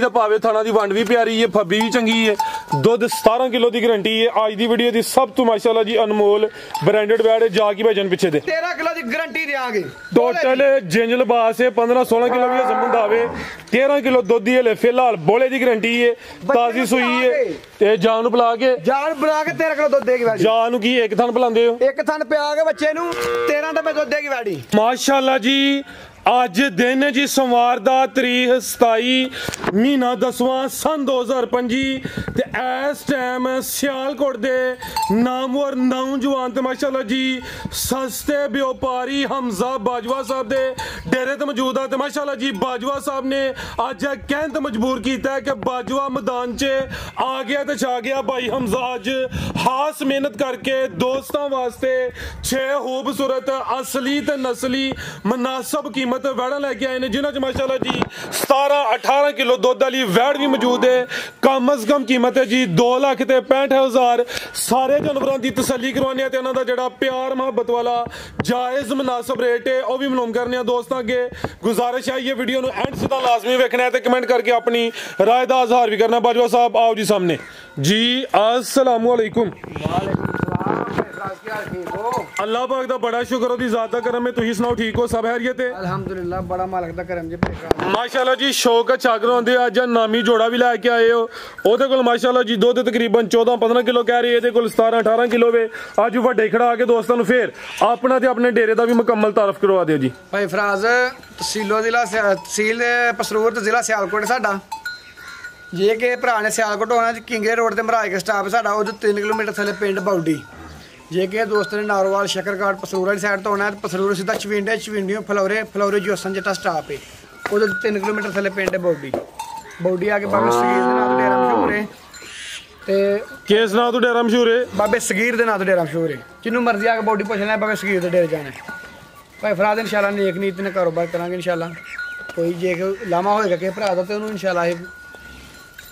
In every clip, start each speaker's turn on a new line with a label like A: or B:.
A: दा भावे थाना दी वंड भी प्यारी है, फब्बी भी चंगी है, दुध 17 किलो की गारंटी है। आज दी वीडियो दी सब तो माशाल्लाह जी अनमोल ब्रांडेड बैड है, जाके भाईजान पिछे दे
B: 13 किलो की गारंटी देंगे।
A: टोटल जिंज लिबास है 15-16 किलो भी जमन दावे 13 किलो दुध दी है फिलहाल बोले दी गारंटी है, ताजी सुई है ते जान बुला के
B: 13 किलो दुध देगी वैडी।
A: जान की एक थन बुलांदे हो,
B: एक थन पिया के बच्चे नु 13 डब्बे दुध देगी वैडी
A: माशाल्लाह जी। अज दिन जी सोमवार दा तारीख 27 महीना 10वां सन 2025 ते इस टाइम सियालकोट दे नामवर नौजवान ते माशाल्लाह जी सस्ते व्यापारी हमजा बाजवा साहब दे डेरे ते मौजूद है। माशाल्लाह जी बाजवा साहब ने अज कहत मजबूर किया कि बाजवा मैदान च आ गया तो छा गया। भाई हमजा अज खास मेहनत करके दोस्तों वास्ते 6 खूबसूरत असली ते नस्ली मुनासब कीमत वैड़ा लेके आए ने, जिन्होंने माशाल्लाह जी 17-18 किलो दुध वाली वैड़ भी मौजूद है। कम अज कम कीमत है जी 2,65,000। सारे जानवरों की तसल्ली करवाने ते उन्हां दा जिहड़ा प्यार मुहब्बत वाला जायज़ मुनासब रेट है वह भी मालूम करने दोस्तों अगे। गुजारिश है ये वीडियो एंड से लाजमी वेखना है तो कमेंट करके अपनी राय का इजहार भी करना। बाजवा साहब आओ जी सामने जी। अस्सलाम वालेकुम। अल्लाह पाक दा बड़ा शुक्र ओदी ज़ात दा करम है, तुसीं सुनाओ ठीक हो, सब खैरियत है?
B: अल्हम्दुलिल्लाह बड़ा मालिक दा करम जी।
A: माशाल्लाह जी शौक चाकर होंदे अज नामी जोड़ा भी लैके आए हो, ओहदे कोल माशाल्लाह जी दुध तकरीबन 14-15 किलो कह रही है, 17-18 किलो वे। अज वड्डे खड़ा के दोस्तों नूं फिर अपना ते अपने डेरे दा भी मुकम्मल तारफ करवा दिओ जी।
B: भाई फराज तहसीलो जिला तहसील पसरूर ते जिला सियालकोट साडा। जे के भरा ने सियालकोट होना किंगरे रोड ते महाराज के स्टाफ साडा उधर 3 किलोमीटर थले पिंड बाउडी। जे के दोस्त ने नारोवाल शकरघाट पसरूर वाली साइड तो होना है, पसरूर सीधा चविंडे चविंडियों फलौरे जोसन जटा स्टाप है उधर 3 किलोमीटर थले पिंड बाउडी। बाउडी आके बाबे सगीर दे नाम डेरा मशहूर है ते
A: किस नाम तो डेरा मशहूर है?
B: बाबे सगीर दे नाम तो डेरा मशहूर है। जिन्हों मर्जी आके बाउडी पुछना है बाबे सगीर दे डेरे जाना है। भाई फराद इंशाल्लाह नेक नीत ने कारोबार करांगे इंशाल्लाह। कोई जे लामा होएगा कि भरा दा ते उन्होंने इंशाल्लाह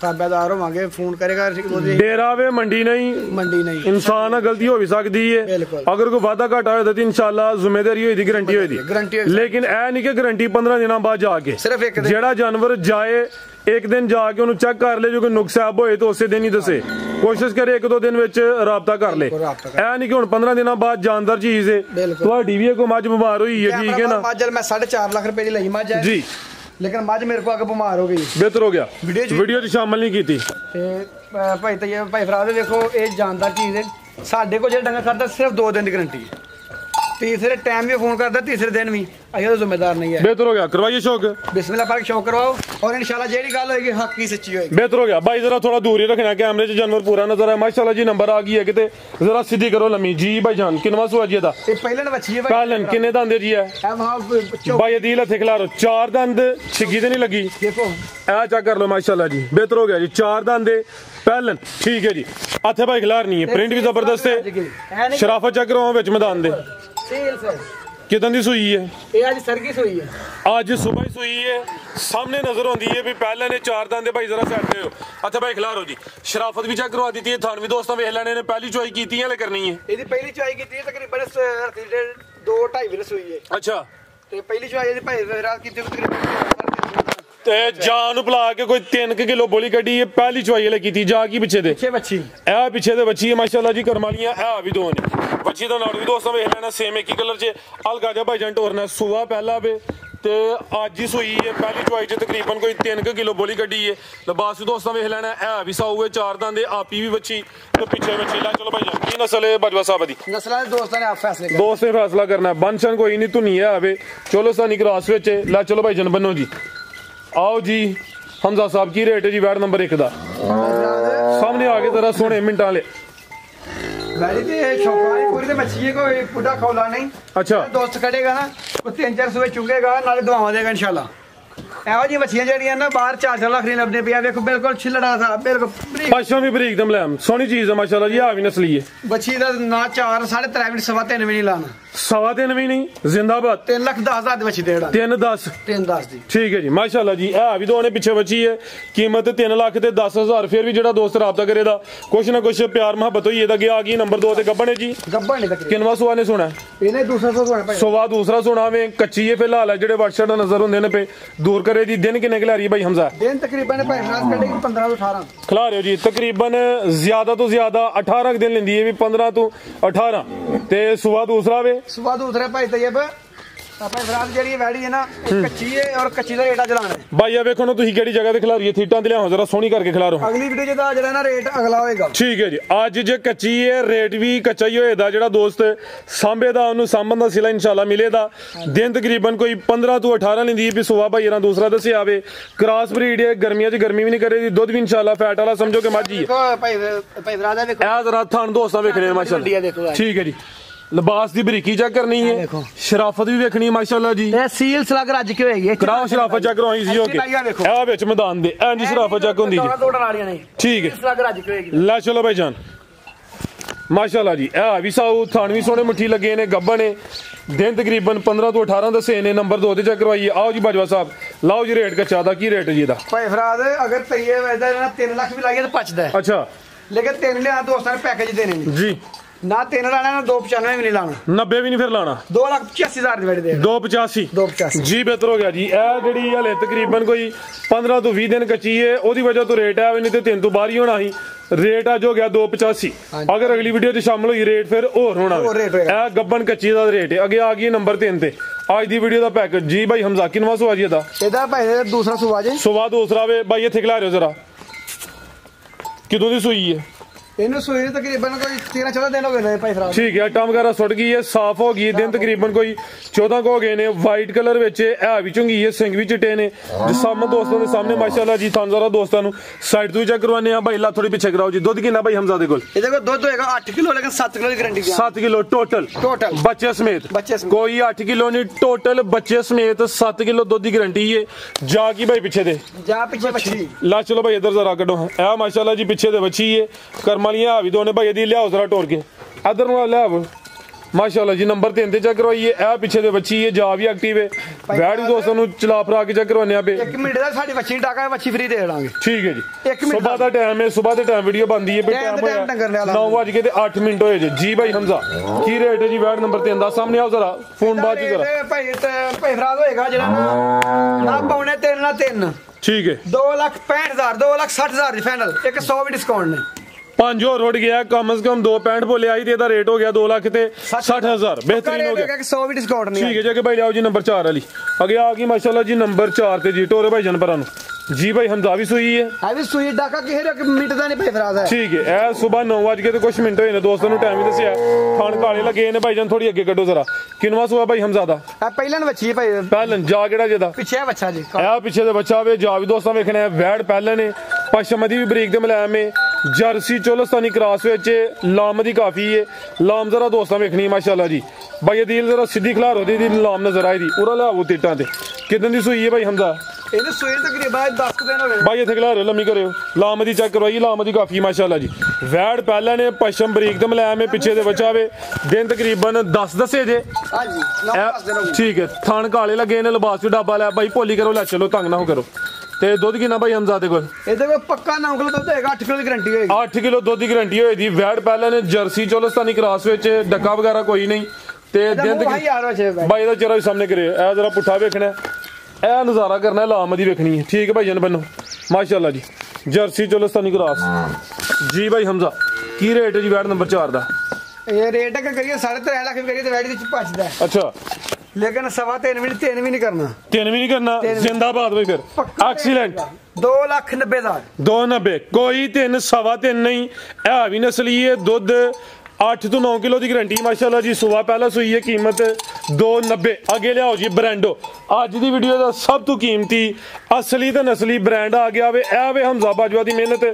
B: ताबेदार होवांगे, फोन करेगा।
A: डेरा वे मंडी नहीं इंसान गलती हो भी सकती है, अगर कोई वादा घाटा हो तो इंशाल्लाह जिम्मेदारी होई दी गारंटी होई दी। लेकिन ऐ नहीं कि गारंटी 15 दिनों बाद जाके सिर्फ एक जेड़ा जानवर जाए एक दिन जाके उन्हें चेक कर ले, जो कोई नुकसाब होए तो उस दिन ही दसे, कोशिश करे 1-2 दिन विच राबता कर ले। ऐ नहीं कि हुण 15 दिनों बाद जानदार चीज है। तुहाडी भी कोई मज बीमार होई है, ठीक है ना?
B: मज मैं 4.5 लाख रुपए दी लई मज है जी, लेकिन मज मेरे को आगे बीमार हो गई।
A: बेहतर हो गया वीडियो शामिल नहीं की।
B: भाई तैयब भाई फराद देखो ये जानदार चीज है। साडे को जो डंगर करता सिर्फ 2 दिन की गारंटी है, तीसरे टाइम भी फोन करता तीसरे दिन भी अभी तो जिम्मेदार नहीं है।
A: बेहतर हो गया, करवाइए शौक
B: बिस्मिल्लाह पाक शौक करवाओ और इंशाल्लाह जेडी गल होगी हक की सच्ची होगी।
A: बेहतर हो गया भाई, जरा थोड़ा दूर ही रखना, कैमरे से जानवर पूरा नजर है। माशाल्लाह जी नंबर आ गई है किते, जरा सीधी करो लम्मी जी। भाई जान किनवा सुआ जी दा
B: पहले बच्ची है
A: पहलन किन्ने दंदे जी है भाई? अदील हथे खिलारो 4 दंद छिगी ते नहीं लगी, देखो ऐ चेक कर लो माशाल्लाह जी। बेहतर हो गया जी 4 दंद पहलन, ठीक है जी। हथे भाई खिलार नहीं है, प्रिंट भी जबरदस्त है, शराफत चेक करो विच मैदान दे। कितन दी सुई है?
B: ये आज सर की सुई है,
A: आज सुबह ही सुई है, सामने नजर आती है भी पहले ने 4 दंद भाई जरा सेट हो। अच्छा भाई खिलारो जी, शराफत भी चेक करवा दी है, थान भी दोस्तों वेख लेने ने। पहली चुआई की है करनी है?
B: ये पहली चुआई की तकरीबन 2-2.5 विल सुई है।
A: अच्छा
B: ते पहली चुआई भाई रात की तकरीबन
A: ते जान बुला के कोई 3 किलो बोली कड्डी है। पहली चुआई वाले की जा की पिछे दे
B: बच्ची
A: ए पिछे दे बच्ची है माशाल्लाह जी, करमालियां है भी 2 ने। बच्ची दा नाड़ भी दोस्तों वेख लेना सेम एक ही कलर च हल्का जा भाईजान टोरना सुबह पहला वे ते अज ही सुई है। पहली चुआई च तकरीबन कोई 3 किलो बोली कड्डी है। लिबास भी दोस्तों वेख लेना है भी साऊ है, 4 दंद आपी भी बच्ची तो पिछे बच्ची ला। चलो भाईजान की नस्ल है बाजवा साहब दी?
B: नस्ल दोस्तों ने आप फैसले
A: दोस्त ने फैसला करना, बनशन कोई नहीं धुनी है। चलो सानी क्रॉस विच ला। चलो भाईजान बनो जी, आओ जी। हमजा साहब की रेट है जी वैड नंबर 1 दा? सामने आके जरा सोने मिनटा ले अच्छा
B: दोस्त करेगा ना 3-4 सुबह चुंगेगा नाले दुआवां देगा इंशाल्लाह। ਇਹੋ ਜਿਹੀ ਮੱਛੀਆਂ ਜਿਹੜੀਆਂ ਨਾ ਬਾਹਰ 4-4 ਲੱਖ ਦੀਆਂ ਲੱਭਦੇ ਪਿਆ, ਵੇਖੋ ਬਿਲਕੁਲ ਛਿਲੜਾ ਸਾ ਬਿਲਕੁਲ
A: ਪਛੋਂ ਵੀ ਬਰੀਕ ਦਮ ਲੈਮ ਸੋਹਣੀ ਚੀਜ਼ ਹੈ ਮਾਸ਼ਾਅੱਲਾ ਜੀ। ਆ ਵੀ ਨਸਲੀ ਹੈ
B: ਬੱਚੀ ਦਾ ਨਾ 4 3.5 ਮਿੰਟ 3.5 ਵੀ ਨਹੀਂ ਲਾਣਾ,
A: 3.5 ਵੀ ਨਹੀਂ ਜ਼ਿੰਦਾਬਾਦ।
B: 3,10,000 ਦੀ ਬੱਚੀ ਦੇੜਾ
A: 3.10
B: ਦੀ
A: ਠੀਕ ਹੈ ਜੀ ਮਾਸ਼ਾਅੱਲਾ ਜੀ। ਆ ਵੀ ਦੋਨੇ ਪਿੱਛੇ ਬੱਚੀ ਹੈ, ਕੀਮਤ 3,10,000। ਫਿਰ ਵੀ ਜਿਹੜਾ ਦੋਸਤ ਰਾਬਤਾ ਕਰੇ ਦਾ ਕੁਛ ਨਾ ਕੁਛ ਪਿਆਰ ਮੁਹੱਬਤ ਹੋਈ ਇਹਦਾ ਗਿਆ। ਆ ਗਈ ਨੰਬਰ 2 ਤੇ ਗੱਬਣ ਹੈ ਜੀ,
B: ਗੱਬਣ ਨਹੀਂ
A: ਕਿੰਨਵਾ ਸੁਆ ਨੇ ਸੁਣਾ
B: ਇਹਨੇ ਦੂਸਰਾ ਸੁਣਾ ਭਾਈ
A: ਸੁਆ ਦੂਸਰਾ ਸੁਣਾ ਵੇ ਕੱਚੀ ਹੈ ਫਿਲਹਾਲ। ਜਿਹੜੇ WhatsApp ਦਾ ਨਜ਼ਰ ਹੁੰਦੇ ਨੇ ਪੇ ਦੂਰ करे जी दिन किन्ने खिला रही है भाई हमजा?
B: दिन तकरीबन भाई फ्राज कटेगी 15 तो 18
A: खिला रहे हो जी तकरीबन ज्यादा तो ज्यादा 18 दिन लेंदी है भी 15 तो 18 ते सुबह दूसरा वे
B: सुबह दूसरे भाई तैयब ਆਪਾਂ ਫਰਾਦ ਜਿਹੜੀ ਵੈੜੀ ਹੈ ਨਾ ਕੱਚੀ ਹੈ ਔਰ ਕੱਚੀ ਦਾ ਰੇਟ ਚਲਾਣਾ ਹੈ
A: ਭਾਈ ਆ ਵੇਖੋ ਨਾ ਤੁਸੀਂ ਕਿਹੜੀ ਜਗ੍ਹਾ ਤੇ ਖਿਲਾ ਰਹੀ ਹੈ ਥੀਟਾਂ ਤੇ ਲਿਆਓ ਜਰਾ ਸੋਹਣੀ ਕਰਕੇ ਖਿਲਾ ਰਹੋ
B: ਅਗਲੀ ਵੀਡੀਓ 'ਚ ਤਾਂ ਜਿਹੜਾ ਨਾ ਰੇਟ ਅਗਲਾ ਹੋਏਗਾ
A: ਠੀਕ ਹੈ ਜੀ ਅੱਜ ਜੇ ਕੱਚੀ ਹੈ ਰੇਟ ਵੀ ਕੱਚਾ ਹੀ ਹੋਏਦਾ ਜਿਹੜਾ ਦੋਸਤ ਸਾਂਭੇ ਦਾ ਉਹਨੂੰ ਸਾਂਭਣ ਦਾ ਸਿਲਾ ਇਨਸ਼ਾਅੱਲਾ ਮਿਲੇਗਾ ਦਿਨ ਤਕਰੀਬਨ ਕੋਈ 15 ਤੋਂ 18 ਲੈਂਦੀ ਹੈ ਵੀ ਸੁਬਾ ਭਾਈ ਇਹਨਾਂ ਦੂਸਰਾ ਦੱਸਿਆ ਆਵੇ ਕ੍ਰਾਸ ਬਰੀਡ ਹੈ ਗਰਮੀਆਂ 'ਚ ਗਰਮੀ ਵੀ ਨਹੀਂ ਕਰੇਗੀ ਦੁੱਧ ਵੀ ਇਨਸ਼ਾਅੱਲਾ ਫੈਟ ਵਾਲਾ ਸਮਝੋ ਕਿ ਮੱਝ ਹੀ ਹੈ
B: ਭਾਈ ਫਰਾਦ ਦਾ ਵੇਖੋ
A: ਇਹ ਜਰਾ ਥਣ ਦੋਸਤਾਂ ਵੇਖਣੇ ਮਾਸ਼ਾਅੱਲਾ ਠੀਕ ਹੈ ਜੀ लिबास की बरीकी चेक करनी है शराफत भी वेखनी है माशाल्लाह जी
B: सील सलग रज के होएगी
A: कराओ शराफत चेक करवाई सी ओके ए विच मैदान दे इंज शराफत चेक होंदी जी ठीक है सलग रज के होएगी ला चलो भाई जान माशाल्लाह जी ए भी साऊ थान भी सोने मुट्ठी लगे ने गब्बन ने दिन तकरीबन 15 तो 18 दसे ने नंबर 2 ते चेक करवाइए आओ जी बाजवा साहब लाओ जी रेट कच्चा दा की रेट है जी दा
B: भाई फराद अगर तैये वैदा 3 लाख भी लाइए तो पचदा है
A: अच्छा
B: लेकिन 3 लिया दोस्तां ने पैकेज देने
A: जी
B: ना 3 लाना ना 295 भी नहीं लाना
A: 90 भी नहीं फिर लाना
B: 2,85,000 ਦੀ ਦੇ
A: 285 ਜੀ ਬਿਹਤਰ ਹੋ ਗਿਆ ਜੀ ਇਹ ਜਿਹੜੀ ਹਲੇ ਤਕਰੀਬਨ ਕੋਈ 15 ਤੋਂ 20 ਦਿਨ ਕੱਚੀ ਹੈ ਉਹਦੀ ਵਜ੍ਹਾ ਤੋਂ ਰੇਟ ਹੈ ਨਹੀਂ ਤੇ 3 ਤੋਂ ਬਾਹਰ ਹੀ ਹੋਣਾ ਸੀ ਰੇਟ ਅੱਜ ਹੋ ਗਿਆ 285 ਅਗਰ ਅਗਲੀ ਵੀਡੀਓ 'ਚ ਸ਼ਾਮਲ ਹੋਈ ਰੇਟ ਫਿਰ ਹੋਰ ਹੋਣਾ ਇਹ ਗੱਬਨ ਕੱਚੀ ਦਾ ਰੇਟ ਹੈ ਅੱਗੇ ਆ ਗਈ ਨੰਬਰ 3 ਤੇ ਅੱਜ ਦੀ ਵੀਡੀਓ ਦਾ ਪੈਕੇਜ ਜੀ ਭਾਈ ਹਮਜ਼ਾ ਕਿਨਵਾ ਸੁਆ ਜੀ ਇਹਦਾ
B: ਭਾਈ ਦੂਸਰਾ ਸੁਆ ਜੀ
A: ਸੁਆ ਦੂਸਰਾ ਵੇ ਭਾਈ ਇੱਥੇ ਖਿਲਾ ਰਿਓ ਜਰਾ ਕਿਦੋਂ ਦੀ ਸੂਈ ਹੈ
B: ਇਹਨੂੰ ਸੂਈ ਨੂੰ ਤਕਰੀਬਨ ਕੋਈ 13-14 ਦਿਨ ਹੋ ਗਏ ਨੇ ਭਾਈ ਫਰਾਦ
A: ਠੀਕ ਹੈ ਆਟਾ ਵਗੈਰਾ ਸੁੱਟ ਗਈ ਹੈ ਸਾਫ਼ ਹੋ ਗਈ ਹੈ ਦਿਨ ਤਕਰੀਬਨ ਕੋਈ 14 ਕੋ ਹੋ ਗਏ ਨੇ ਵਾਈਟ ਕਲਰ ਵਿੱਚ ਇਹ ਵੀ ਚੁੰਗੀ ਹੈ ਸਿੰਘ ਵੀ ਚਿੱਟੇ ਨੇ ਜਿਸ ਸਾਹਮਣੇ ਦੋਸਤਾਂ ਦੇ ਸਾਹਮਣੇ ਮਾਸ਼ਾਅੱਲਾ ਜੀ ਤੁਹਾਨੂੰ ਜ਼ਰਾ ਦੋਸਤਾਂ ਨੂੰ ਸਾਈਡ ਤੋਂ ਹੀ ਚੈੱਕ ਕਰਵਾਨੇ ਆ ਭਾਈ ਲਾ ਥੋੜੀ ਪਿੱਛੇ ਕਰਾਓ ਜੀ ਦੁੱਧ ਕਿੰਨਾ ਭਾਈ ਹਮਜ਼ਾ ਦੇ ਕੋਲ
B: ਇਹਦੇ ਕੋਲ ਦੁੱਧ ਹੋਏਗਾ 8 ਕਿਲੋ ਲੇਕਿਨ 7 ਕਿਲੋ ਦੀ ਗਾਰੰਟੀ
A: 7 ਕਿਲੋ ਟੋਟਲ ਬੱਚੇ ਸਮੇਤ ਕੋਈ 8 ਕਿਲੋ ਨਹੀਂ ਟੋਟਲ ਬੱਚੇ ਸਮੇਤ 7 ਕਿਲੋ ਦੁੱਧ ਦੀ ਗਾਰੰਟੀ ਹੈ ਜਾ ਕੀ ਭਾਈ ਪਿੱਛੇ ਦੇ
B: ਜਾ ਪਿੱਛੇ ਬੱਚੀ
A: ਲਾ ਚਲੋ ਭਾਈ ਇਧਰ ਜ਼ਰਾ ਕੱਢੋ ਇਹ ਮਾਸ਼ਾਅੱਲਾ ਜੀ ਪਿੱਛੇ ਦੇ ਬੱਚੀ ਹੈ ਕਰਮਾਲੀਆਂ ਆ ਵੀ ਦੋਨੇ ਭਾਈ ਦੀ ਲਿਆਓ ਜ਼ਰਾ ਟੋਰ ਕੇ ਇਧਰ ਨੂੰ ਲੈ ਆਵੋ ਮਾਸ਼ਾਅੱਲਾ ਜੀ ਨੰਬਰ 3 ਤੇ ਚੈੱਕ ਕਰਵਾਈਏ ਇਹ ਪਿੱਛੇ ਦੇ ਬੱਚੀ ਹੈ ਜਾ ਵੀ ਐਕਟਿਵ ਹੈ ਵੈੜ ਵੀ ਦੋਸਤਾਂ ਨੂੰ ਚਲਾ ਫਰਾ ਕੇ ਚੈੱਕ ਕਰਵਾਨੇ ਆ ਬੇ
B: 1 ਮਿੰਟ ਦਾ ਸਾਡੀ ਬੱਚੀ ਟਾਕਾ ਬੱਚੀ ਫ੍ਰੀ ਦੇ ਦੇਵਾਂਗੇ
A: ਠੀਕ ਹੈ ਜੀ ਸਵੇਰ ਦਾ ਟਾਈਮ ਹੈ ਸਵੇਰ ਦੇ ਟਾਈਮ ਵੀਡੀਓ ਬਣਦੀ ਹੈ ਟਾਈਮ ਹੋਇਆ 9:08 ਮਿੰਟ ਹੋਏ ਜੀ ਭਾਈ ਹਮਜ਼ਾ ਕੀ ਰੇਟ ਹੈ ਜੀ ਵੈੜ ਨੰਬਰ 3 ਦਾ ਸਾਹਮਣੇ ਆਓ ਜ਼ਰਾ ਫੋਨ ਬਾਅਦ ਚ ਜ਼ਰਾ
B: ਭਾਈ ਫਰਾਦ ਹੋਏਗਾ ਜਿਹੜਾ ਨਾ ਪਾਉਣੇ 3 ਨਾਲ 3
A: ਠੀਕ ਹੈ
B: 2,65,000 2,60,000 ਦੀ ਫਾਈਨਲ 100 ਵੀ ਡਿਸਕਾਊਂਟ ਨੇ
A: 5 ਹੋਰ ਰੁੜ ਗਿਆ ਕਮ ਸੇ ਕਮ 2.65 ਬੋਲਿਆ ਸੀ ਤੇ ਇਹਦਾ ਰੇਟ ਹੋ ਗਿਆ 2 ਲੱਖ ਤੇ 60,000 ਬਿਹਤਰੀਨ ਹੋ ਗਿਆ
B: 100 ਵੀ ਡਿਸਕਾਊਂਟ ਨਹੀਂ
A: ਠੀਕ ਹੈ ਜੀ ਭਾਈ ਲਿਆਓ ਜੀ ਨੰਬਰ 4 ਵਾਲੀ ਅੱਗੇ ਆ ਗਈ ਮਾਸ਼ਾਅੱਲਾ ਜੀ ਨੰਬਰ 4 ਤੇ ਜੀ ਟੋਰੇ ਭਾਈ ਜਨਪਰਾਂ ਨੂੰ ਜੀ ਭਾਈ ਹਮਜ਼ਾ ਵੀ ਸੂਈ ਹੈ
B: ਆ ਵੀ ਸੂਈ ਡਾਕਾ ਕਿਸੇ ਮਿੰਟ ਦਾ ਨਹੀਂ ਭਾਈ ਫਰਾਦ ਹੈ
A: ਠੀਕ ਹੈ ਇਹ ਸਵੇਰ 9:00 ਤੇ ਕੁਝ ਮਿੰਟ ਹੋਏ ਨੇ ਦੋਸਤਾਂ ਨੂੰ ਟਾਈਮ ਵੀ ਦੱਸਿਆ ਖਾਣ ਕਾਲੇ ਲੱਗੇ ਨੇ ਭਾਈ ਜਨ ਥੋੜੀ ਅੱਗੇ ਕੱਢੋ ਜ਼ਰਾ ਕਿਨਵਾ ਸੁਆ ਭਾਈ ਹਮਜ਼ਾ ਦਾ
B: ਆ ਪਹਿਲਾਂ ਬੱਚੀ ਭਾਈ
A: ਪਹਿਲਾਂ ਜਾ ਕਿਹੜਾ ਜਿਹਦਾ
B: ਪਿੱਛੇ ਬੱਚਾ ਜੀ
A: ਇਹ ਪਿੱਛੇ ਦੇ ਬੱਚਾ ਵੇ ਜਾ ਵੀ ਦੋਸਤਾਂ ਵੇਖਣਾ ਹੈ ਵੈੜ ਪਹਿਲਾਂ ਨੇ ਪਸ਼ਮ ਦੀ ਵੀ ਬਰੀਕ ਤੇ ਮੁਲਾਇਮ ਹੈ ਜਰਸੀ ਚੋਲਸਤਾਨੀ ਕ੍ਰਾਸ ਵਿੱਚ ਲਾਮ ਦੀ ਕਾਫੀ ਹੈ ਲਾਮ ਜ਼ਰਾ ਦੋਸਤਾਂ ਵੇਖਣੀ ਮਾਸ਼ਾਅੱਲਾ ਜੀ ਭਾਈ ਦਿਲ ਜ਼ਰਾ ਸਿੱਧੀ ਖਿਲਾਰ ਉਹਦੀ ਦੀ ਲਾਮ ਨਜ਼ਰ ਆਈ ਦੀ ਪੂਰਾ ਲਿਆਵੋ ਟੀਟਾਂ ਤੇ ਕਿਦਾਂ ਦੀ ਸੂਈ ਹੈ ਭਾਈ ਹਮਜ਼ਾ
B: ਇਹਨੇ ਸੂਈ ਤਕਰੀਬਨ 10 ਦਿਨ ਹੋ ਗਏ
A: ਭਾਈ ਇੱਥੇ ਖਿਲਾ ਰਹੇ ਲੰਮੀ ਕਰਿਓ ਲਾਮ ਦੀ ਚੈੱਕ ਕਰਵਾਈ ਲਾਮ ਦੀ ਕਾਫੀ ਮਾਸ਼ਾਅੱਲਾ ਜੀ ਵੈੜ ਪਹਿਲਾਂ ਨੇ ਪਸ਼ਮ ਬਰੀਕ ਤੇ ਮੁਲਾਇਮ ਹੈ ਪਿੱਛੇ ਦੇ ਬੱਚਾ ਵੇ ਦਿਨ ਤਕਰੀਬਨ 10 ਦੱਸੇ ਜੇ
B: ਹਾਂਜੀ 9-10 ਦਿਨ ਹੋ ਗਏ ਠੀਕ
A: ਹੈ ਥਣ ਕਾਲੇ ਲੱਗੇ ਨੇ ਲਿਬਾਸ ਚ ਡੱਬਾ ਲਿਆ ਭਾਈ ਭੋਲੀ ਕਰੋ ਲੈ ਚਲੋ ਤੰਗ ਨਾ ਹੋ ਕਰੋ ਤੇ ਦੁੱਧ ਕਿੰਨਾ ਭਾਈ ਹਮਜ਼ਾ ਦੇ ਕੋਲ
B: ਇਹਦੇ ਕੋਲ ਪੱਕਾ 9 ਕਿਲੋ ਦੁੱਧ ਹੋਏਗਾ 8 ਕਿਲੋ ਦੀ ਗਾਰੰਟੀ ਹੋਏਗੀ
A: 8 ਕਿਲੋ ਦੁੱਧ ਦੀ ਗਾਰੰਟੀ ਹੋਏਗੀ ਵੈੜ ਪਹਿਲਾਂ ਨੇ ਜਰਸੀ ਚੋਲਸਤਾਨੀ ਕ੍ਰਾਸ ਵਿੱਚ ਡੱਕਾ ਵਗੈਰਾ ਕੋਈ ਨਹੀਂ ਤੇ ਦਿਨ ਭਾਈ ਇਹਦਾ ਚਿਹਰਾ ਵੀ ਸਾਹਮਣੇ ਕਰਿਓ ਇਹ ਜ਼ਰਾ ਪੁੱਠਾ ਵੇਖਣਾ ਇਹ ਨਜ਼ਾਰਾ ਕਰਨਾ ਲਾਮ ਦੀ ਵੇਖਣੀ ਹੈ ਠੀਕ ਹੈ ਭਾਈ ਜਨ ਬੰਨੋ ਮਾਸ਼ਾਅੱਲਾ ਜੀ ਜਰਸੀ ਚੋਲਸਤਾਨੀ ਕ੍ਰਾਸ ਜੀ ਭਾਈ ਹਮਜ਼ਾ ਕੀ ਰੇਟ ਹੈ ਜੀ ਵੈੜ ਨੰਬਰ 4 ਦਾ
B: ਇਹ ਰੇਟ ਅਗਰ ਕਰੀਏ 3.5 ਲੱਖ ਕਰੀਏ ਤੇ ਵੈੜ ਵਿੱਚ ਭੱਜਦਾ
A: ਅੱਛਾ
B: लेकिन 3.5 भी नहीं करना
A: 3 भी नहीं करना जिंदाबाद भाई फिर एक्सीलेंट
B: 2,90,000
A: 290 कोई 3 3.5 नहीं है भी नस्ली है दुध 8 ਤੋਂ 9 ਕਿਲੋ ਦੀ ਗਾਰੰਟੀ ਮਾਸ਼ਾਅੱਲਾ ਜੀ ਸੁਬਾ ਪਹਿਲਾ ਸੂਈ ਹੈ ਕੀਮਤ 290 ਅੱਗੇ ਲਿਆਓ ਜੀ ਬ੍ਰਾਂਡੋ ਅੱਜ ਦੀ ਵੀਡੀਓ ਦਾ ਸਭ ਤੋਂ ਕੀਮਤੀ ਅਸਲੀ ਤੇ ਨਸਲੀ ਬ੍ਰਾਂਡ ਆ ਗਿਆ ਵੇ ਇਹ ਵੇ ਹਮਜ਼ਾ ਬਾਜਵਾ ਦੀ ਮਿਹਨਤ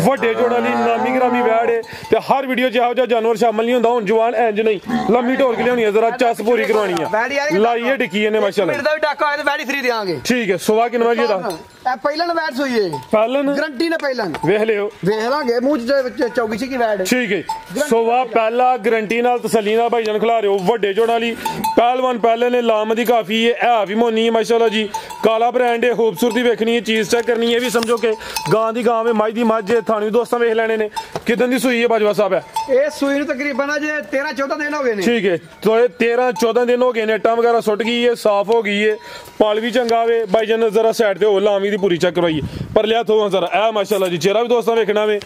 A: ਵੱਡੇ ਜੋੜਾਂ ਲਈ ਨਾਮੀ ਗ੍ਰਾਮੀ ਵੈੜ ਹੈ ਤੇ ਹਰ ਵੀਡੀਓ 'ਚ ਇਹੋ ਜਿਹਾ ਜਾਨਵਰ ਸ਼ਾਮਲ ਨਹੀਂ ਹੁੰਦਾ ਹੁਣ ਜਵਾਨ ਇੰਜ ਨਹੀਂ ਲੰਮੀ ਢੋਲ ਕੇ ਲਿਆਉਣੀ ਹੈ ਜ਼ਰਾ ਚੱਸ ਪੂਰੀ ਕਰਵਾਉਣੀ ਹੈ ਲਾਈਏ ਡਿੱਕੀ ਇਹਨੇ ਮਾਸ਼ਾਅੱਲਾ
B: ਮਿੰਟ ਦਾ ਵੀ ਡਾਕਾ ਹੋਇਆ ਤੇ ਵੈੜੀ ਫ੍ਰੀ ਦੇਵਾਂਗੇ
A: ਠੀਕ ਹੈ ਸੁਬਾ ਕਿੰਨਾ ਜੀ ਦਾ
B: ਇਹ ਪਹਿਲਾਂ ਵੈਟ ਸੂਈ ਹੈ
A: ਪਹਿਲਨ
B: ਗਰੰਟੀ ਨੇ ਪਹਿਲਾਂ
A: ਵੇਖ ਲਿਓ
B: ਵੇਖ ਲਾਂਗੇ ਮੂੰਹ ਚ ਚੌਗੀ ਸੀ ਕੀ ਵੈਟ
A: ਠੀਕ ਹੈ ਸੋਵਾ ਪਹਿਲਾ ਗਰੰਟੀ ਨਾਲ ਤਸੱਲੀ ਨਾਲ ਭਾਈ ਜਨ ਖਿਲਾ ਰਹੇ ਹੋ ਵੱਡੇ ਜੋੜਾਂ ਵਾਲੀ ਪਹਿਲਵਾਨ ਪਹਿਲੇ ਨੇ ਲਾਮ ਦੀ ਕਾਫੀ ਹੈ ਵੀ ਮੋਨੀ ਹੈ ਮਾਸ਼ਾਅੱਲਾ ਜੀ ਕਾਲਾ ਬ੍ਰਾਂਡ ਹੈ ਖੂਬਸੂਰਤੀ ਵੇਖਣੀ ਹੈ ਚੀਜ਼ ਚੈੱਕ ਕਰਨੀ ਹੈ ਵੀ ਸਮਝੋ ਕਿ ਗਾਂ ਦੀ ਗਾਂ ਵੇ ਮੱਝ ਦੀ ਮੱਝ ਥਾਣੀ ਦੋਸਤਾਂ ਵੇਖ ਲੈਣੇ ਨੇ ਕਿਦਾਂ ਦੀ ਸੂਈ ਹੈ ਬਾਜਵਾ ਸਾਹਿਬ ਹੈ
B: ਇਹ ਸੂਈ ਨੂੰ ਤਕਰੀਬਨ ਅਜੇ 13-14 ਦਿਨ ਹੋ ਗਏ ਨੇ
A: ਠੀਕ ਹੈ ਤੋ 13-14 ਦਿਨ ਹੋ ਗਏ ਨੇ ਟਾਂ ਵਗੈਰਾ ਸੁੱਟ ਗਈ ਹੈ ਸਾਫ਼ ਹੋ ਗਈ ਹੈ ਪਾਲ ਵੀ ਚੰਗਾ ਵੇ ਭਾਈ ਜਨ ਜ਼ਰਾ ਸਾਈਡ ਤੇ ਹੋ ਲਾਵੀਂ ਦੀ ਪੂਰੀ ਚੈੱਕ ਕਰਵਾਈਏ ਪਰ ਲਿਆ ਥੋ ਜ਼ਰਾ ਇਹ ਮਾਸ਼ਾਅੱਲਾ ਜੀ ਚਿਹਰਾ ਵੀ ਦੋਸਤਾਂ ਵੇਖਣਾ ਵੇ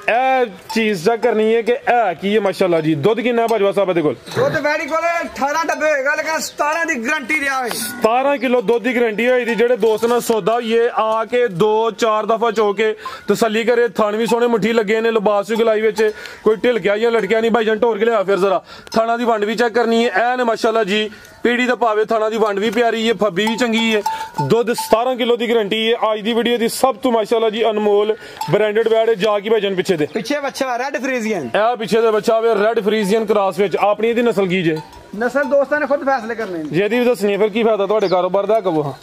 A: ਇਹ ਚੀਜ਼ ਚੈੱਕ ਕਰਨੀ ਹੈ ਕਿ ਇਹ ਕੀ ਹੈ ਮਾਸ਼ਾਅੱਲਾ ਜੀ ਦੁੱਧ ਕਿੰਨਾ ਬਾਜਵਾ ਸਾਹਿਬ ਦੇ ਕੋਲ
B: ਦੁੱਧ ਵੈੜੀ ਕੋਲ 18 ਡੱਬੇ ਹੋਏਗਾ ਲੇਕਿਨ 17 ਦੀ ਗਾਰੰਟੀ ਦਿਆ ਵੇ
A: 17 ਕਿਲੋ ਦੁੱਧ ਦੀ ਗਾਰੰਟੀ ਹੋਈ ਦੀ ਜਿਹੜੇ ਦੋਸਤ ਨਾਲ ਸੌਦਾ ਹੋਈਏ ਆ ਕੇ 2-4 ਦਫਾ ਚੋ ਕੇ ਤਸੱਲੀ ਕਰੇ ਥਣ ਵੀ ਸੋਹਣੇ ਮੁੱਠੀ ਲੱਗੇ ਨੇ ਲਿਬਾਸ ਵੀ ਗਲਾਈ ਵਿੱਚ ਕੋਈ ਢਿਲਕਿਆ ਜਾਂ ਲਟਕਿਆ ਨਹੀਂ ਭਾਈ ਜਨ ਢੋਰ ਕੇ ਲਿਆ ਫਿਰ ਜ਼ਰਾ ਥਾਣਾ ਦੀ ਵੰਡ ਵੀ ਚੈੱਕ ਕਰਨੀ ਹੈ ਐਨ ਮਾਸ਼ਾਅੱਲਾ ਜੀ ਪੀੜੀ ਦਾ ਭਾਵੇਂ ਥਾਣਾ ਦੀ ਵੰਡ ਵੀ ਪਿਆਰੀ ਹੈ ਫੱਬੀ ਵੀ ਚੰਗੀ ਹੈ ਦੁੱਧ 17 ਕਿਲੋ ਦੀ ਗਾਰੰਟੀ ਹੈ ਅੱਜ ਦੀ ਵੀਡੀਓ ਦੀ ਸਭ ਤੋਂ ਮਾਸ਼ਾਅੱਲਾ ਜੀ ਅਨਮੋਲ ਬ੍ਰਾਂਡਡ ਵੈੜ ਜਾ ਕੇ ਭਾਈ ਜਨ ਪਿੱਛੇ ਦੇ
B: ਪਿੱਛੇ ਬੱਚਾ ਰੈਡ ਫਰੀਜ਼ੀਅਨ
A: ਇਹ ਪਿੱਛੇ ਦੇ ਬੱਚਾ ਵੇ ਰੈਡ ਫਰੀਜ਼ੀਅਨ ਕ੍ਰਾਸ ਵਿੱਚ ਆਪਣੀ ਇਹਦੀ ਨਸਲ ਕੀ ਜੇ
B: ਨਸਲ ਦੋਸਤਾਂ ਨੇ ਖੁਦ ਫੈਸਲੇ ਕਰਨੇ ਨੇ
A: ਜਿਹਦੀ ਵੀ ਦੱਸਣੀ ਫਿਰ ਕੀ ਫਾਇਦਾ ਤੁਹਾਡੇ ਕਾਰੋਬਾਰ ਦਾ ਕਬੋ ਹਾਂ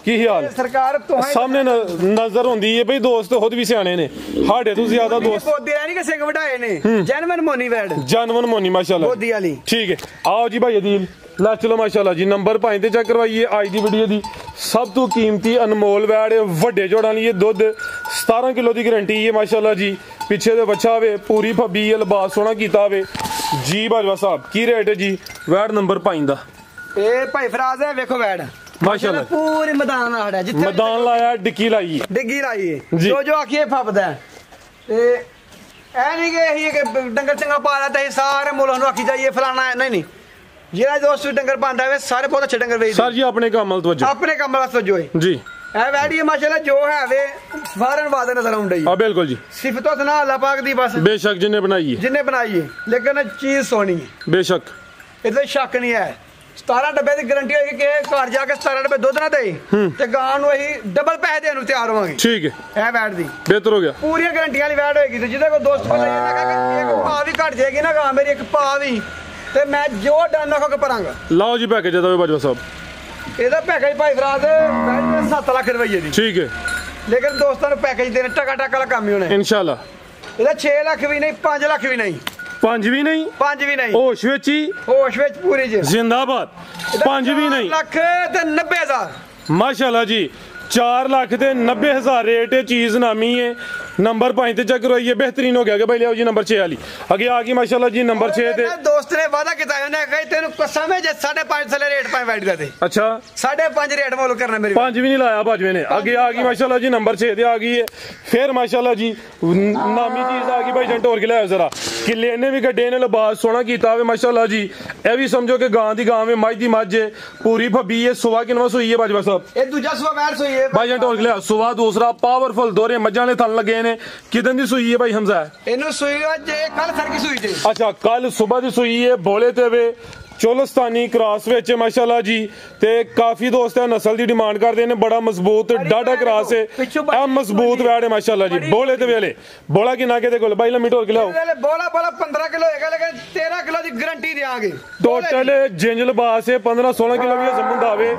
A: ਕੀ ਹਾਲ
B: ਸਰਕਾਰ ਤੋਂ
A: ਸਾਹਮਣੇ ਨਜ਼ਰ ਹੁੰਦੀ ਹੈ ਬਈ ਦੋਸਤ ਖੁਦ ਵੀ ਸਿਆਣੇ ਨੇ ਸਾਡੇ ਤੋਂ ਜ਼ਿਆਦਾ ਦੋਸਤ
B: ਪੌਦੇ ਨਹੀਂ ਕਿ ਸਿੰਘ ਵਢਾਏ ਨੇ ਜੈਨੂਇਨ ਮੋਨੀ ਵੈੜ
A: ਜੈਨੂਇਨ ਮੋਨੀ ਮਾਸ਼ਾਅੱਲਾ
B: ਬੋਦੀ ਵਾਲੀ
A: ਠੀਕ ਹੈ ਆਓ ਜੀ ਭਾਈ ਅਦੀਲ ਲੈ ਚਲੋ ਮਾਸ਼ਾਅੱਲਾ ਜੀ ਨੰਬਰ 5 ਤੇ ਚੈੱਕ ਕਰਵਾਈਏ ਅੱਜ ਦੀ ਵੀਡੀਓ ਦੀ ਸਭ ਤੋਂ ਕੀਮਤੀ ਅਨਮੋਲ ਵੈੜ ਵੱਡੇ ਜੋੜਾਂ ਲਈ ਇਹ ਦੁੱਧ 17 ਕਿਲੋ ਦੀ ਗਾਰੰਟੀ ਹੈ ਮਾਸ਼ਾਅੱਲਾ ਜੀ ਪਿੱਛੇ ਦੇ ਬੱਚਾ ਵੇ ਪੂਰੀ ਫੱਬੀ ਹੈ ਲਿਬਾਸ ਸੋਹਣਾ ਕੀਤਾ ਵੇ ਜੀ ਬਾਜਵਾ ਸਾਹਿਬ ਕੀ ਰੇਟ ਹੈ ਜੀ ਵੈੜ ਨੰਬਰ 5 ਦਾ
B: ਇਹ ਭਾਈ ਫਰਾਜ਼ ਹੈ ਵੇਖੋ ਵੈੜ
A: ਮਾਸ਼ਾਅੱਲਾ
B: ਪੂਰੀ ਮੈਦਾਨ ਆੜਾ ਜਿੱਥੇ
A: ਮੈਦਾਨ ਲਾਇਆ ਡਿੱਕੀ ਲਾਈ
B: ਡਿੱਗੀ ਲਾਈ ਜੋ ਆਖੀਏ ਫੱਬਦਾ ਤੇ ਐ ਨਹੀਂ ਕਿ ਇਹੀ ਕਿ ਡੰਗਰ ਚੰਗਾ ਪਾਲਾ ਤੇ ਸਾਰੇ ਮੁੱਲਾਂ ਨੂੰ ਆਖੀ ਜਾਈਏ ਫਲਾਣਾ ਨਹੀਂ ਜਿਹੜਾ ਦੋਸਤ ਡੰਗਰ ਪਾਉਂਦਾ ਵੇ ਸਾਰੇ ਬਹੁਤ ਅੱਛੇ ਡੰਗਰ ਵੇਚਦੇ
A: ਸਰ ਜੀ ਆਪਣੇ ਕੰਮ ਵੱਲ ਤਵੱਜੋ
B: ਆਪਣੇ ਕੰਮ ਵੱਲ ਤਵੱਜੋ
A: ਜੀ
B: ਇਹ ਵੈੜੀ ਮਾਸ਼ਾਅੱਲਾ ਜੋ ਹੈ ਵੇ ਫਾਰਨ ਵਾਦ ਨਜ਼ਰ ਆਉਂਦੀ
A: ਆ ਬਿਲਕੁਲ ਜੀ
B: ਸਿਫਤੋਂ ਸੁਨਾ ਅੱਲਾਹ ਪਾਕ ਦੀ ਬਸ
A: ਬੇਸ਼ੱਕ ਜਿੰਨੇ ਬਣਾਈ ਹੈ
B: ਲੇਕਿਨ ਚੀਜ਼ ਸੋਹਣੀ ਹੈ
A: ਬੇਸ਼ੱਕ
B: ਇਹਦੇ ਸ਼ੱਕ ਨਹੀਂ ਹੈ 17 ਡੱਬੇ ਦੀ ਗਾਰੰਟੀ ਹੋਏਗੀ ਕਿ ਘਰ ਜਾ ਕੇ 17 ਡੱਬੇ ਦੁੱਧ ਨਾ ਦੇ ਤੇ ਗਾਂ ਨੂੰ ਅਸੀਂ ਡਬਲ ਪੈਸੇ ਦੇਣ ਨੂੰ ਤਿਆਰ ਹੋਵਾਂਗੇ
A: ਠੀਕ ਹੈ
B: ਇਹ ਵੈੜ ਦੀ
A: ਬਿਹਤਰ ਹੋ ਗਿਆ
B: ਪੂਰੀਆਂ ਗਾਰੰਟੀਆਂ ਵਾਲੀ ਵੈੜ ਹੋਏਗੀ ਤੇ ਜਿਹਦੇ ਕੋਲ ਦੋਸਤ ਕੋਲ ਇੱਕ ਪਾ ਵੀ ਘਟ ਜਾਏਗੀ ਨਾ ਗਾਂ ਮੇਰੀ ਇੱਕ ਪਾ ਵੀ ਤੇ ਮੈਂ ਜੋ ਡਨ ਰੱਖੋ ਕੇ ਪਰਾਂਗਾ
A: ਲਓ ਜੀ ਪੈਕੇਜ ਦਾ ਬਾਜਵਾ ਸਾਹਿਬ
B: ਇਹਦਾ ਪੈਕੇਜ ਭਾਈ ਫਰਾਜ਼ 7 ਲੱਖ ਰੁਪਏ ਦੀ
A: ਠੀਕ ਹੈ
B: ਲੇਕਿਨ ਦੋਸਤਾਂ ਨੂੰ ਪੈਕੇਜ ਦੇਣਾ ਟਕਾ ਟਕ ਵਾਲਾ ਕੰਮ ਹੀ ਹੋਣਾ
A: ਇਨਸ਼ਾਅੱਲਾ
B: ਇਹਦਾ 6 ਲੱਖ ਵੀ ਨਹੀਂ 5 ਲੱਖ ਵੀ ਨਹੀਂ
A: 5 ਵੀ ਨਹੀਂ
B: 5 ਵੀ ਨਹੀਂ
A: ਹੋਸ਼ ਵਿੱਚ ਹੀ
B: ਹੋਸ਼ ਵਿੱਚ ਪੂਰੀ ਜੀ
A: ਜ਼ਿੰਦਾਬਾਦ 5 ਵੀ ਨਹੀਂ
B: 4 ਲੱਖ ਤੇ 90,000
A: ਮਾਸ਼ਾਅੱਲਾ ਜੀ 4 ਲੱਖ ਤੇ 90,000 ਰੇਟ ਚੀਜ਼ ਨਾਮੀ ਹੈ नंबर 5 ਤੇ ਚੈੱਕ ਕਰਵਾਈਏ बेहतरीन हो गया कि भाई लियाओ जी नंबर 6 वाली आगे आ गई माशाल्लाह जी नंबर 6 ਤੇ
B: ਦੋਸਤ ਨੇ ਵਾਦਾ ਕੀਤਾ ਉਹਨੇ ਕਹੇ ਤੈਨੂੰ ਕਸਮ ਹੈ ਜੇ 5.5 ਥਲੇ ਰੇਟ ਪਾਈ ਵੈਡ ਦਾ ਤੇ
A: ਅੱਛਾ
B: 5.5 ਰੇਟ ਮੋਲ ਕਰਨਾ ਮੇਰੀ
A: 5 ਵੀ ਨਹੀਂ ਲਾਇਆ ਭਾਜਵੇ ਨੇ ਅੱਗੇ ਆ ਗਈ ਮਾਸ਼ਾल्लाह जी नंबर 6 ਤੇ ਆ ਗਈ ਹੈ ਫਿਰ ਮਾਸ਼ਾल्लाह जी ਨਾਮੀ ਚੀਜ਼ ਆ ਗਈ ਭਾਈ ਜਨ ਟੋਰ ਕੇ ਲਿਆਓ ਜ਼ਰਾ ਕਿੱਲੇ ਇਹਨੇ ਵੀ ਗੱਡੇ ਨੇ ਲਿਬਾਸ ਸੋਹਣਾ ਕੀਤਾ ਹੋਵੇ ਮਾਸ਼ਾल्लाह जी ਇਹ ਵੀ ਸਮਝੋ ਕਿ ਗਾਂ ਦੀ ਗਾਂ ਵੇ ਮੱਝ ਦੀ ਮੱਝ ਪੂਰੀ ਫੱਬੀ ਹੈ ਸੁਵਾ ਕਿਨਵਾ ਸੋਈ ਹੈ ਬਾਜਵਾ ਸਾਹਿਬ
B: ਇਹ ਦੂਜਾ ਸੁਵਾ ਵੈਡ ਸੋਈ ਹੈ
A: ਭਾਈ ਜਨ ਟੋਰ ਕੇ ਲਿਆਓ ਸੁਵਾ ਦੂਸਰਾ ਪਾਵਰਫੁਲ ਦੋਰੇ ਮੱਝਾਂ ਨੇ ਥਣ ਲੱਗੇ ਨੇ ਕਿਦਾਂ ਦੀ ਸੂਈ ਹੈ ਭਾਈ ਹਮਜ਼ਾ
B: ਇਹਨੂੰ ਸੂਈ ਜੇ ਕੱਲ ਸਰ ਕੀ ਸੂਈ ਤੇ
A: ਅੱਛਾ ਕੱਲ ਸਵੇਰ ਦੀ ਸੂਈ ਹੈ ਬੋਲੇ ਤੇ ਵੇ ਚੋਲਸਤਾਨੀ ਕ੍ਰਾਸ ਵਿੱਚ ਮਾਸ਼ਾਅੱਲਾ ਜੀ ਤੇ ਕਾਫੀ ਦੋਸਤ ਹੈ ਨਸਲ ਦੀ ਡਿਮਾਂਡ ਕਰਦੇ ਨੇ ਬੜਾ ਮਜ਼ਬੂਤ ਡਾਡਾ ਕ੍ਰਾਸ ਹੈ ਇਹ ਮਜ਼ਬੂਤ ਵੈੜ ਹੈ ਮਾਸ਼ਾਅੱਲਾ ਜੀ ਬੋਲੇ ਤੇ ਵੇਲੇ ਬੋਲਾ ਕਿੰਨਾ ਕਿਤੇ ਕੋਲ ਭਾਈ ਲੰਮੀ ਢੋਲ ਕੇ ਲਾਓ
B: ਬੋਲਾ 15 ਕਿਲੋ ਹੋਏਗਾ ਲੇਕਿਨ 13 ਕਿਲੋ ਦੀ ਗਾਰੰਟੀ ਦੇਾਂਗੇ
A: ਟੋਟਲ ਜਿੰਜ ਲਿਬਾਸ ਹੈ 15-16 ਕਿਲੋ ਵੀ ਜ਼ਮੀਨ ਦਾ ਆਵੇ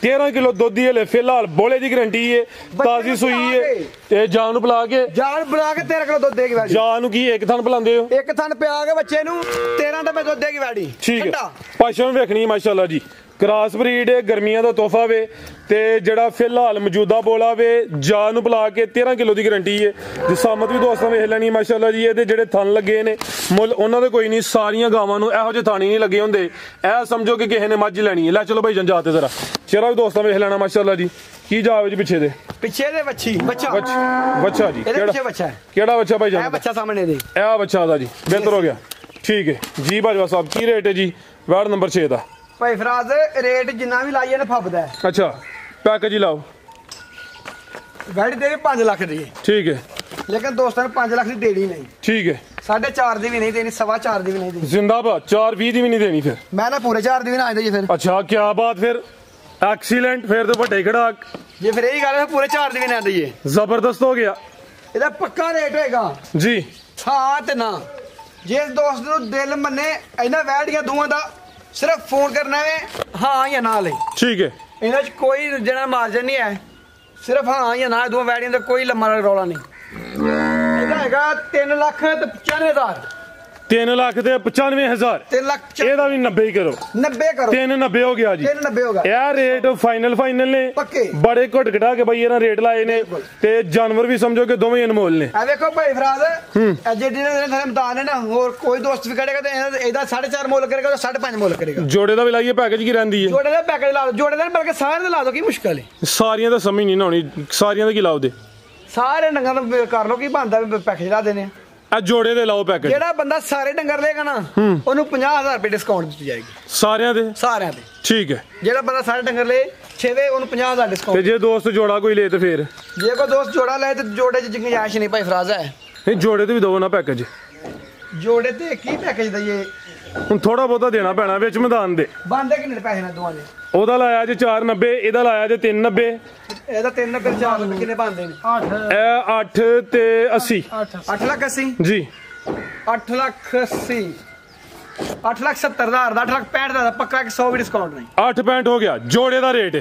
A: 13 ਕਿਲੋ ਦੁੱਧ ਦੀ ਹਲੇ ਫਿਲਹਾਲ ਬੋਲੇ ਦੀ ਗਾਰੰਟੀ ਹੈ ਤਾਜ਼ੀ ਸੂਈ ਹੈ ਤੇ ਜਾਨ ਨੂੰ ਬੁਲਾ ਕੇ 13 ਕਿਲੋ ਦੁੱਧ ਦੇਗੀ ਵੈੜੀ ਜਾਨ ਨੂੰ ਕੀ ਇੱਕ ਥਣ ਬੁਲਾਉਂਦੇ ਹੋ
B: ਇੱਕ ਥਣ ਪਿਆ ਕੇ ਬੱਚੇ ਨੂੰ 13 ਡੱਬੇ ਦੁੱਧ ਦੇਗੀ ਵੈੜੀ
A: ਠੀਕ ਹੈ ਪਸ਼ੂ ਵੇਖਣੀ ਮਾਸ਼ਾਅੱਲਾ ਜੀ ਕ੍ਰਾਸ ਬਰੀਡ ਗਰਮੀਆਂ ਦਾ ਤੋਹਫਾ ਵੇ ਤੇ ਜਿਹੜਾ ਫਿਲਹਾਲ ਮੌਜੂਦਾ ਬੋਲਾ ਵੇ ਜਾਨ ਨੂੰ ਬੁਲਾ ਕੇ 13 ਕਿਲੋ ਦੀ ਗਾਰੰਟੀ ਹੈ ਜਿਸਾਮਤ ਵੀ ਦੋਸਤਾਂ ਵੇਖ ਲੈਣੀ ਮਾਸ਼ਾਅੱਲਾ ਜੀ ਇਹਦੇ ਜਿਹੜੇ ਥਣ ਲੱਗੇ ਨੇ ਮੁੱਲ ਉਹਨਾਂ ਦੇ ਕੋਈ ਨਹੀਂ ਸਾਰੀਆਂ ਗਾਵਾਂ ਨੂੰ ਇਹੋ ਜਿਹੇ ਥਾਣੀ ਨਹੀਂ ਲੱਗੇ ਹੁੰਦੇ ਇਹ ਸਮਝੋ ਕਿ ਕਿਸੇ ਨੇ ਮੱਝ ਲੈਣੀ ਹੈ ਲੈ ਚਲੋ ਭਾਈ ਜੰਜਾਤ ਤੇ ਜ਼ਰਾ ਚਿਹਰਾ ਵੀ ਦੋਸਤਾਂ ਵੇਖ ਲੈਣਾ ਮਾਸ਼ਾਅੱਲਾ ਜੀ ਕੀ ਜਾਵੇ ਜੀ ਪਿੱਛੇ ਦੇ ਬੱਚਾ ਜੀ ਕਿਹੜਾ ਬੱਚਾ ਭਾਈ ਜਾਨ
B: ਇਹ ਬੱਚਾ ਸਾਹਮਣੇ ਦੇ
A: ਇਹ ਬੱਚਾ ਦਾ ਜੀ ਬਿਹਤਰ ਹੋ ਗਿਆ ਠੀਕ ਹੈ ਜੀ ਬਾਜਵਾ ਸਾਹਿਬ ਕੀ ਰੇਟ ਹੈ ਜੀ ਵਾਰਡ ਨੰਬਰ 6 ਦਾ
B: ਭਾਈ ਫਰਾਜ਼ ਰੇਟ ਜਿੰਨਾ ਵੀ ਲਾਈਏ ਨਾ ਫੱਬਦਾ
A: ਅੱਛਾ ਪੈਕੇਜ ਹੀ ਲਾਓ
B: ਗਾੜੀ ਦੇ 5 ਲੱਖ ਦੀ
A: ਠੀਕ ਹੈ
B: ਲੇਕਿਨ ਦੋਸਤਾਂ ਨੂੰ 5 ਲੱਖ ਦੀ ਦੇਣੀ ਨਹੀਂ
A: ਠੀਕ ਹੈ
B: 4.5 ਦੀ ਵੀ ਨਹੀਂ ਦੇਣੀ 4.5 ਦੀ ਵੀ ਨਹੀਂ ਦੇਣੀ
A: ਜ਼ਿੰਦਾਬਾਦ 4.20 ਦੀ ਵੀ ਨਹੀਂ ਦੇਣੀ ਫਿਰ
B: ਮੈਂ ਨਾ ਪੂਰੇ 4 ਦੀ ਵੀ ਨਾ ਆਂਦਾ ਜੀ ਫਿਰ
A: ਅੱਛਾ ਕੀ ਬਾਤ ਫਿਰ ਐਕਸੀਲੈਂਟ ਫਿਰ ਤੇ ਵੱਡੇ ਖੜਾ
B: ਜੇ ਫਿਰ ਇਹੀ ਗੱਲ ਹੈ ਪੂਰੇ 4 ਦੀ ਵੀ ਨਾ ਆਂਦਾ ਜੀ
A: ਜ਼ਬਰਦਸਤ ਹੋ ਗਿਆ
B: ਇਹਦਾ ਪੱਕਾ ਰੇਟ ਹੋਏਗਾ
A: ਜੀ
B: ਹਾਂ ਤੇ ਨਾ ਜੇ ਦੋਸਤ ਨੂੰ ਦਿਲ ਮੰਨੇ ਇਹਨਾਂ ਵੈੜੀਆਂ ਦੋਵਾਂ ਦਾ ਸਿਰਫ ਫੋਨ ਕਰਨਾ ਹੈ ਹਾਂ ਜਾਂ ਨਾ ਲੈ
A: ਠੀਕ ਹੈ
B: ਇਹਨਾਂ 'ਚ ਕੋਈ ਜਣਾ ਮਾਰਜਨ ਨਹੀਂ ਹੈ ਸਿਰਫ ਹਾਂ ਜਾਂ ਨਾ ਦੋ ਵੈੜੀਆਂ ਦਾ ਕੋਈ ਲੰਮਾ ਰੌਲਾ ਨਹੀਂ। ਇਹਦਾ ਹੈਗਾ 3,95,000
A: 3,95,000
B: 3 ਲੱਖ
A: ਇਹਦਾ ਵੀ 90 ਹੀ ਕਰੋ
B: 90 ਕਰੋ
A: 390 ਹੋ ਗਿਆ ਜੀ
B: 390 ਹੋ ਗਿਆ
A: ਇਹ ਰੇਟ ਫਾਈਨਲ ਨੇ
B: ਪੱਕੇ
A: ਬੜੇ ਘਟ ਘਟਾ ਕੇ ਬਈ ਇਹਨਾਂ ਰੇਟ ਲਾਏ ਨੇ ਤੇ ਜਾਨਵਰ ਵੀ ਸਮਝੋ ਕਿ ਦੋਵੇਂ ਅਨਮੋਲ ਨੇ।
B: ਆ ਵੇਖੋ ਭਾਈ ਫਰਾਜ਼ ਇਹ ਜਿਹੜੇ ਥਲੇ ਮੈਦਾਨ ਹੈ ਨਾ ਹੋਰ ਕੋਈ ਦੋਸਤ ਵੀ ਕਰੇਗਾ ਤੇ ਇਹਦਾ 4.5 ਮੁੱਲ ਕਰੇਗਾ ਤਾਂ 5.5 ਮੁੱਲ ਕਰੇਗਾ।
A: ਜੋੜੇ ਦਾ ਵੀ ਲਾਈਏ ਪੈਕੇਜ ਕੀ ਰਹਿੰਦੀ ਹੈ?
B: ਜੋੜੇ ਦਾ ਪੈਕੇਜ ਲਾ ਦੋ ਜੋੜੇ ਦਾ ਬਲਕਿ ਸਾਰਿਆਂ ਦਾ ਲਾ ਦੋ ਕੀ ਮੁਸ਼ਕਲ ਹੈ
A: ਸਾਰੀਆਂ ਦਾ ਸਮਝ ਨਹੀਂ ਨਾ ਆਉਣੀ ਸਾਰੀਆਂ ਦਾ ਕੀ ਲਾਓ ਦੇ
B: ਸਾਰੇ ਡੰਗਾਂ ਦਾ ਕਰ ਲੋ ਕੀ ਬਣਦਾ ਪੈਕੇਜ ਲਾ ਦੇਣੇ
A: ਆ ਜੋੜੇ ਦੇ ਲਾਓ ਪੈਕੇਜ
B: ਜਿਹੜਾ ਬੰਦਾ ਸਾਰੇ ਡੰਗਰ ਲੇਗਾ ਨਾ ਉਹਨੂੰ 50,000 ਰੁਪਏ ਡਿਸਕਾਊਂਟ ਦਿੱਤੀ ਜਾਏਗੀ
A: ਸਾਰਿਆਂ ਦੇ ਠੀਕ ਹੈ।
B: ਜਿਹੜਾ ਬੰਦਾ ਸਾਰੇ ਡੰਗਰ ਲੇ 6 ਦੇ ਉਹਨੂੰ 50,000 ਡਿਸਕਾਊਂਟ।
A: ਤੇ ਜੇ ਦੋਸਤ ਜੋੜਾ ਕੋਈ ਲੇ ਤੇ ਫੇਰ
B: ਜੇ ਕੋਈ ਦੋਸਤ ਜੋੜਾ ਲੈ ਤੇ ਜੋੜੇ 'ਚ ਗੁੰਜਾਇਸ਼ ਨਹੀਂ ਭਾਈ ਫਰਾਜ਼ ਹੈ।
A: ਨਹੀਂ ਜੋੜੇ ਤੇ ਵੀ ਦੋ ਨਾ ਪੈਕੇਜ
B: ਜੋੜੇ ਤੇ ਕੀ ਪੈਕੇਜ ਦਈਏ
A: ਹੁਣ ਥੋੜਾ ਬਹੁਤਾ ਦੇਣਾ ਪੈਣਾ ਵਿੱਚ ਮੈਦਾਨ ਦੇ
B: ਬੰਦੇ ਕਿੰਨੇ ਪੈਸੇ ਨੇ ਦੋਵਾਂ ਦੇ?
A: ਉਹਦਾ ਲਾਇਆ ਜੇ 490 ਇਹਦਾ ਲਾਇਆ ਜੇ 390
B: ਇਹਦਾ 390 4 ਕਿੰਨੇ ਬਣਦੇ ਨੇ? 8
A: ਇਹ 8 ਤੇ 80
B: 8 ਲੱਖ 80
A: ਜੀ
B: 8 ਲੱਖ 80 8 ਲੱਖ 70,000 ਦਾ 8 ਲੱਖ 65,000 ਦਾ ਪੱਕਾ 100 ਵੀ ਡਿਸਕਾਊਂਟ ਨਹੀਂ।
A: 8.65 ਹੋ ਗਿਆ ਜੋੜੇ ਦਾ ਰੇਟ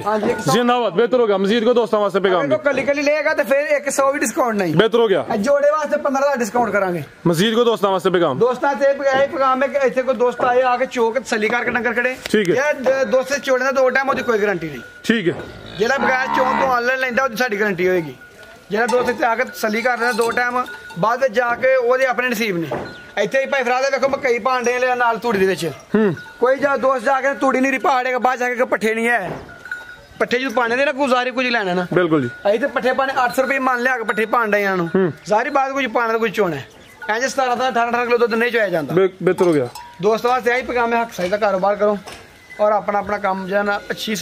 A: ਜਿੰਦਾਬਾਦ ਬਿਹਤਰ ਹੋ ਗਿਆ ਮਜ਼ੀਦ ਕੋ ਦੋਸਤਾਂ ਵਾਸਤੇ ਪੈਗਾਮ
B: ਕੱਲੀ ਕੱਲੀ ਲਏਗਾ ਤੇ ਫਿਰ 100 ਵੀ ਡਿਸਕਾਊਂਟ ਨਹੀਂ
A: ਬਿਹਤਰ ਹੋ ਗਿਆ।
B: ਜੋੜੇ ਵਾਸਤੇ 15,000 ਡਿਸਕਾਊਂਟ ਕਰਾਂਗੇ
A: ਮਜ਼ੀਦ ਕੋ ਦੋਸਤਾਂ ਵਾਸਤੇ ਪੈਗਾਮ
B: ਦੋਸਤਾਂ ਤੇ ਇਹ ਪੈਗਾਮ ਹੈ ਕਿ ਇੱਥੇ ਕੋਈ ਦੋਸਤ ਆਏ ਆ ਕੇ ਚੋਕ ਤਸੱਲੀ ਕਰਕੇ ਡੰਗਰ ਖੜੇ
A: ਠੀਕ ਹੈ।
B: ਇਹ ਦੋਸਤ ਚੋੜੇ ਦਾ 2 ਟਾਈਮ ਉਹਦੀ ਕੋਈ ਗਾਰੰਟੀ ਨਹੀਂ ਠੀਕ
A: ਹੈ।
B: ਜਿਹੜਾ ਬਗੈਰ ਚੋਣ ਤੋਂ ਆਨਲਾਈਨ ਲੈਂਦਾ ਉਹਦੀ ਸਾਡੀ ਗਾਰੰਟੀ ਹੋਏਗੀ। ਜਿਹੜਾ ਦੋਸਤ ਇੱਥੇ ਆ ਕੇ ਤਸੱਲੀ ਕਰਦਾ 2 ਟਾਈਮ ਬਾਅਦ ਵਿੱਚ ਜਾ ਕੇ ਉਹਦੇ ਆਪਣੇ ਨਸੀਬ ਨੇ। ਇੱਥੇ ਹੀ ਭਾਈ ਫਰਾਜ਼ ਵੇਖੋ ਮਕਈ ਭਾਂਡੇ ਲਿਆ ਨਾਲ ਤੂੜੀ ਦੇ ਵਿੱਚ ਕੋਈ ਜਾ ਦੋਸਤ ਜਾ ਕੇ ਤੂੜੀ ਨਹੀਂ ਪਾੜੇਗਾ ਬਾਅਦ ਜਾ ਕੇ ਪੱਠੇ ਨਹੀਂ ਹੈ ਪੱਠੇ ਜਦੋਂ ਪਾਣੇ ਦੇ ਨਾ ਗੁਜ਼ਾਰੀ ਕੁਝ ਲੈਣਾ ਨਾ ਬਿਲਕੁਲ ਜੀ ਅਸੀਂ ਤੇ ਪੱਠੇ ਪਾਣੇ 800 ਰੁਪਏ ਮੰਨ ਲਿਆ ਕੇ ਪੱਠੇ ਪਾਣ ਡਿਆਂ ਨੂੰ ਸਾਰੀ ਬਾਅਦ ਕੁਝ ਪਾਣਾ ਕੁਝ ਚੋਣਾ ਇੰਜ 17-18 ਕਿਲੋ ਦੁੱਧ ਨਹੀਂ ਚੋਇਆ ਜਾਂਦਾ
A: ਬਿਹਤਰ ਹੋ ਗਿਆ।
B: ਦੋਸਤਾਂ ਵਾਸਤੇ ਆਹੀ ਪੈਗਾਮ ਹੈ ਹੱਕ ਸਹੀ ਦਾ ਕਾਰੋਬਾਰ ਕਰੋ और अपना अपना काम जो है ना अच्छी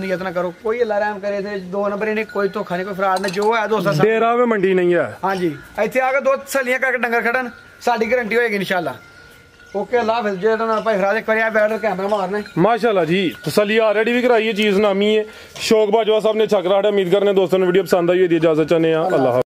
B: नीयत ना करो। कोई अल्लाह रहम करे थे 2 नंबर ही नहीं कोई धोखा नहीं कोई फ्रॉड नहीं जो है दोस्तों
A: डेरा में मंडी नहीं है। हाँ जी
B: इतने आके 2 तसलियां करके डंगर खड़न साडी गारंटी होएगी इंशाल्लाह। ओके अल्लाह हाफिज़। जो ना भाई फराज एक बार बैठ कैमरा मारना माशाल्लाह जी तसली ऑलरेडी भी कराई है चीज़ नामी है शौक बाजवा साहब ने छक रहा है। उम्मीद करने दोस्तों ने वीडियो पसंद आई है इजाजत चाहते हैं अल्लाह।